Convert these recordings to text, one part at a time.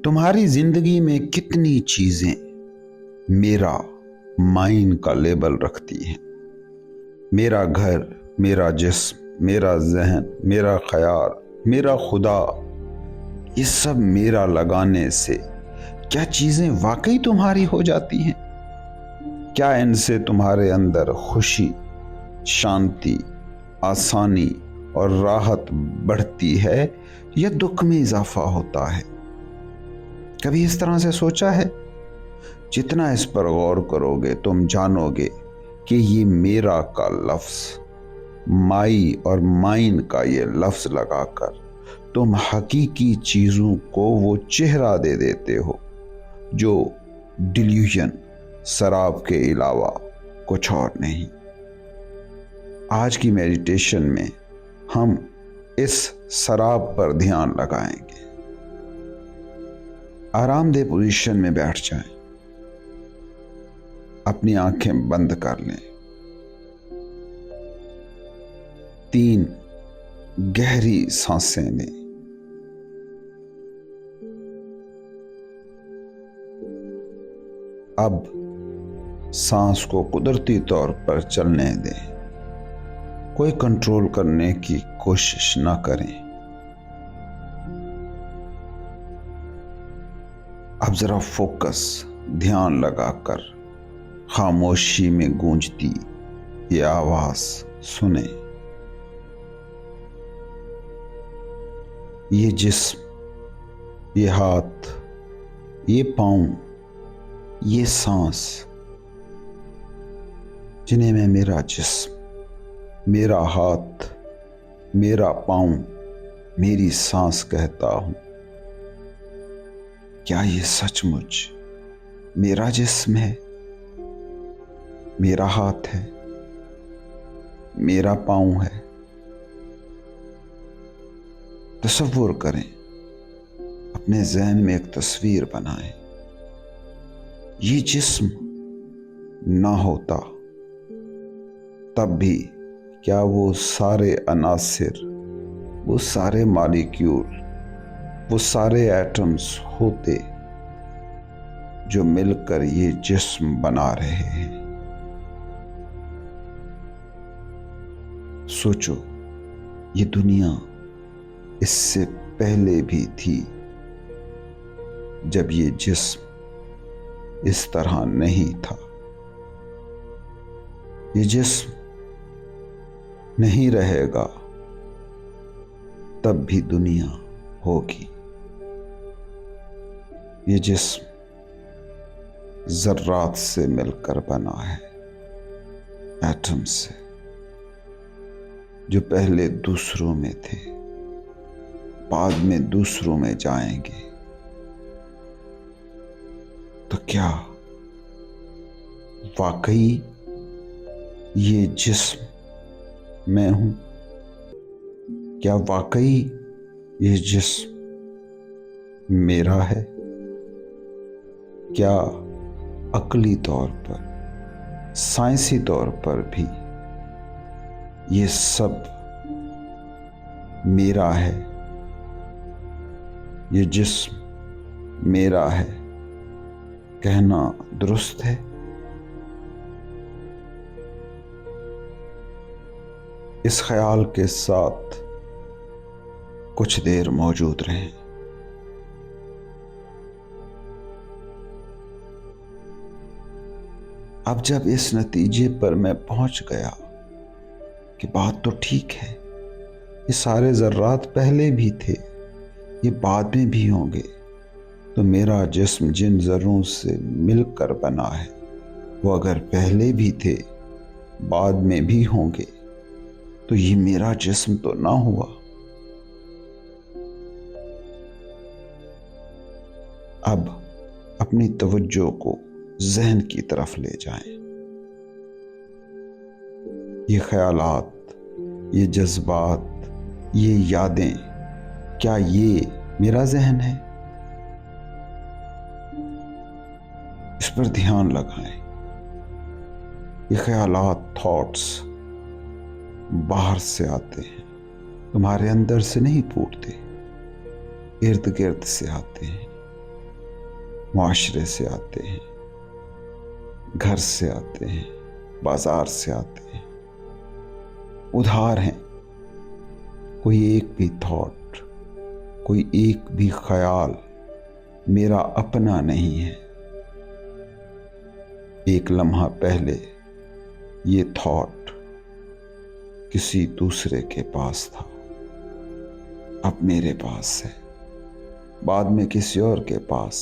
तुम्हारी जिंदगी में कितनी चीजें मेरा माइन का लेबल रखती हैं। मेरा घर, मेरा जिस्म, मेरा जहन, मेरा ख्याल, मेरा खुदा, ये सब मेरा लगाने से क्या चीजें वाकई तुम्हारी हो जाती हैं? क्या इनसे तुम्हारे अंदर खुशी, शांति, आसानी और राहत बढ़ती है या दुख में इजाफा होता है? कभी इस तरह से सोचा है? जितना इस पर गौर करोगे तुम जानोगे कि ये मेरा का लफ्ज, माई और माइन का ये लफ्ज लगाकर तुम हकीकी चीजों को वो चेहरा दे देते हो जो डिल्यूजन, शराब के अलावा कुछ और नहीं। आज की मेडिटेशन में हम इस शराब पर ध्यान लगाएंगे। आरामदेह पोजीशन में बैठ जाएं, अपनी आंखें बंद कर लें, 3 गहरी सांसें लें। अब सांस को कुदरती तौर पर चलने दें, कोई कंट्रोल करने की कोशिश ना करें। अब जरा फोकस, ध्यान लगाकर खामोशी में गूंजती ये आवाज सुने। ये जिस्म, ये हाथ, ये पांव, ये सांस, जिन्हें मैं मेरा जिस्म, मेरा हाथ, मेरा पांव, मेरी सांस कहता हूं, क्या ये सचमुच मेरा जिस्म है, मेरा हाथ है, मेरा पांव है? तसव्वुर करें, अपने ज़हन में एक तस्वीर बनाएं। ये जिस्म ना होता तब भी क्या वो सारे अनासिर, वो सारे मॉलिक्यूल, वो सारे एटम्स होते जो मिलकर ये जिस्म बना रहे हैं? सोचो, ये दुनिया इससे पहले भी थी, जब ये जिस्म इस तरह नहीं था। ये जिस्म नहीं रहेगा तब भी दुनिया होगी। ये जिस्म जर्रात से मिलकर बना है, एटम से, जो पहले दूसरों में थे, बाद में दूसरों में जाएंगे। तो क्या वाकई ये जिस्म मैं हूं? क्या वाकई ये जिस्म मेरा है? क्या अक्ली तौर पर, साइंसी तौर पर भी ये सब मेरा है? ये जिस्म मेरा है कहना दुरुस्त है? इस ख्याल के साथ कुछ देर मौजूद रहें। अब जब इस नतीजे पर मैं पहुंच गया कि बात तो ठीक है, ये सारे जर्रात पहले भी थे, ये बाद में भी होंगे, तो मेरा जिस्म जिन ज़र्रों से मिलकर बना है वो अगर पहले भी थे, बाद में भी होंगे, तो ये मेरा जिस्म तो ना हुआ। अब अपनी तवज्जो को ज़हन की तरफ ले जाएं। ये ख्यालात, ये जज्बात, ये यादें, क्या ये मेरा ज़हन है? इस पर ध्यान लगाएं। ये ख्यालात, थॉट्स बाहर से आते हैं, तुम्हारे अंदर से नहीं फूटते, इर्द गिर्द से आते हैं। मुआशरे से आते हैं, घर से आते हैं, बाजार से आते हैं, उधार हैं। कोई एक भी थॉट, कोई एक भी ख्याल मेरा अपना नहीं है। एक लम्हा पहले ये थॉट किसी दूसरे के पास था, अब मेरे पास है, बाद में किसी और के पास।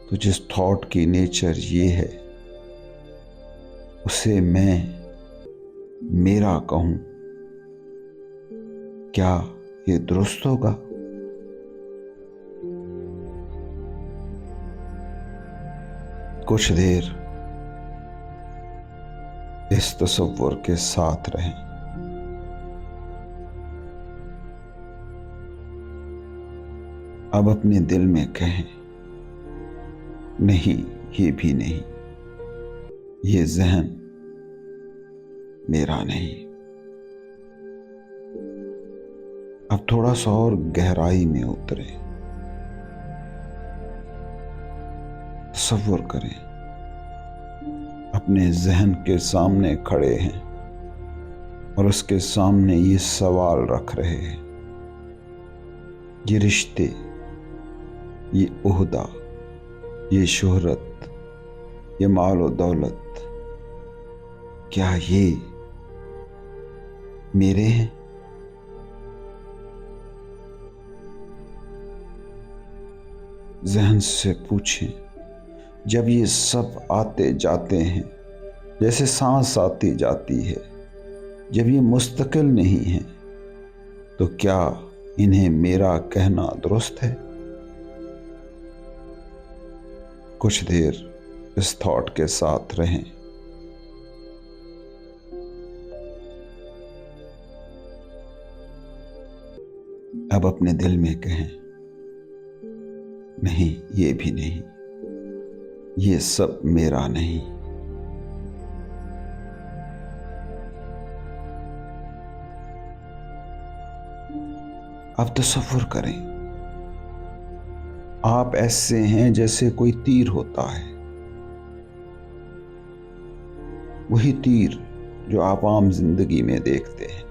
तो जिस थॉट की नेचर ये है, उसे मैं मेरा कहूं, क्या ये दुरुस्त होगा? कुछ देर इस तसव्वुर के साथ रहें। अब अपने दिल में कहें, नहीं, ये भी नहीं, ये ज़हन मेरा नहीं। अब थोड़ा सा और गहराई में उतरे, तसव्वुर करें अपने जहन के सामने खड़े हैं और उसके सामने ये सवाल रख रहे हैं, ये रिश्ते, ये ओहदा, ये शोहरत, ये माल और दौलत, क्या ये मेरे हैं? जहन से पूछें, जब ये सब आते जाते हैं जैसे सांस आती जाती है, जब ये मुस्तकिल नहीं है, तो क्या इन्हें मेरा कहना दुरुस्त है? कुछ देर इस थॉट के साथ रहें। अब अपने दिल में कहें, नहीं, ये भी नहीं, ये सब मेरा नहीं। अब तसव्वुर करें, आप ऐसे हैं जैसे कोई तीर होता है, वही तीर जो आप आम जिंदगी में देखते हैं,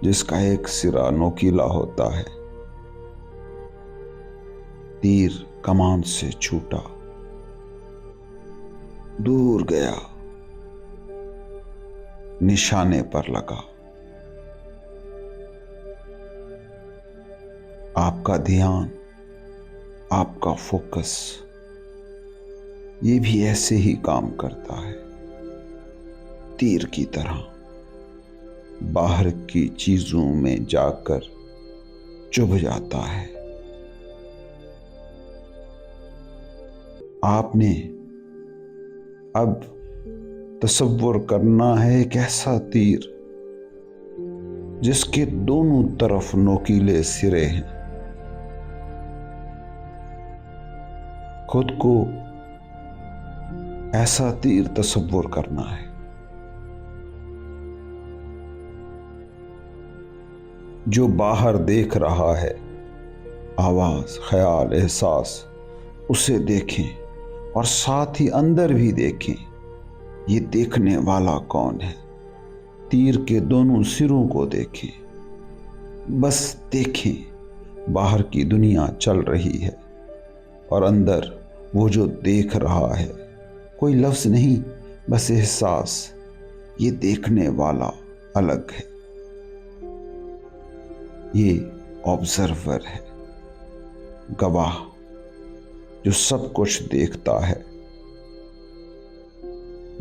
जिसका एक सिरा नोकीला होता है। तीर कमान से छूटा, दूर गया, निशाने पर लगा। आपका ध्यान, आपका फोकस, ये भी ऐसे ही काम करता है, तीर की तरह बाहर की चीजों में जाकर चुभ जाता है। आपने अब तसव्वुर करना है एक ऐसा तीर जिसके दोनों तरफ नोकीले सिरे हैं। खुद को ऐसा तीर तसव्वुर करना है जो बाहर देख रहा है, आवाज, ख्याल, एहसास, उसे देखें और साथ ही अंदर भी देखें, ये देखने वाला कौन है। तीर के दोनों सिरों को देखें, बस देखें बाहर की दुनिया चल रही है और अंदर वो जो देख रहा है, कोई लफ्ज नहीं, बस एहसास, ये देखने वाला अलग है, ये ऑब्जर्वर है, गवाह जो सब कुछ देखता है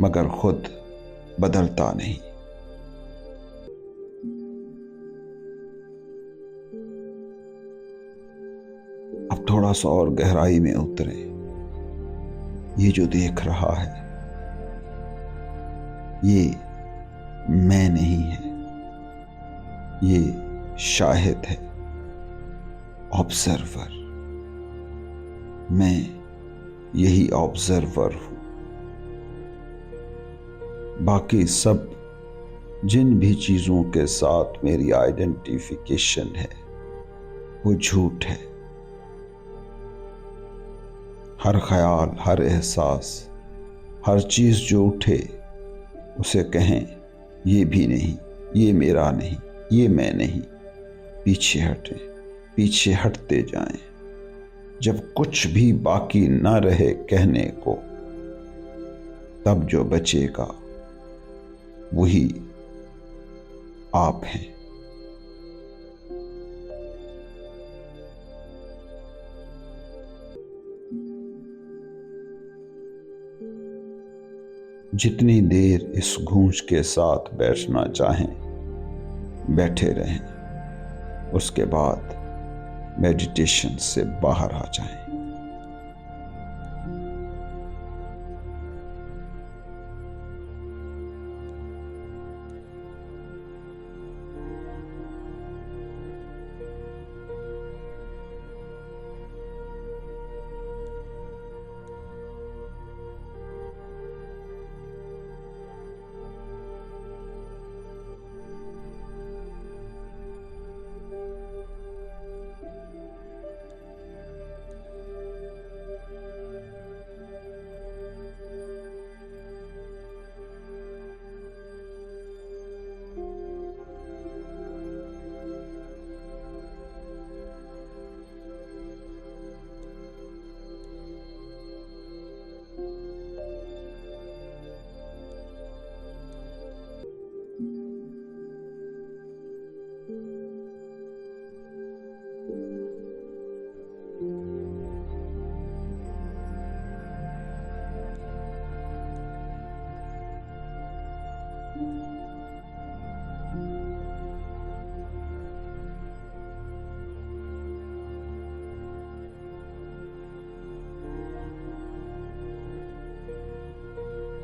मगर खुद बदलता नहीं। अब थोड़ा सा और गहराई में उतरे। ये जो देख रहा है, ये मैं नहीं है, ये शाहिद है, ऑब्जर्वर। मैं यही ऑब्जर्वर हूं। बाकी सब जिन भी चीजों के साथ मेरी आइडेंटिफिकेशन है वो झूठ है, हर ख्याल, हर एहसास, हर चीज़ जो उठे उसे कहें ये भी नहीं, ये मेरा नहीं, ये मैं नहीं। पीछे हटें, पीछे हटते जाएं। जब कुछ भी बाकी ना रहे कहने को, तब जो बचेगा वही आप हैं। जितनी देर इस गूंज के साथ बैठना चाहें बैठे रहें, उसके बाद मेडिटेशन से बाहर आ जाएं।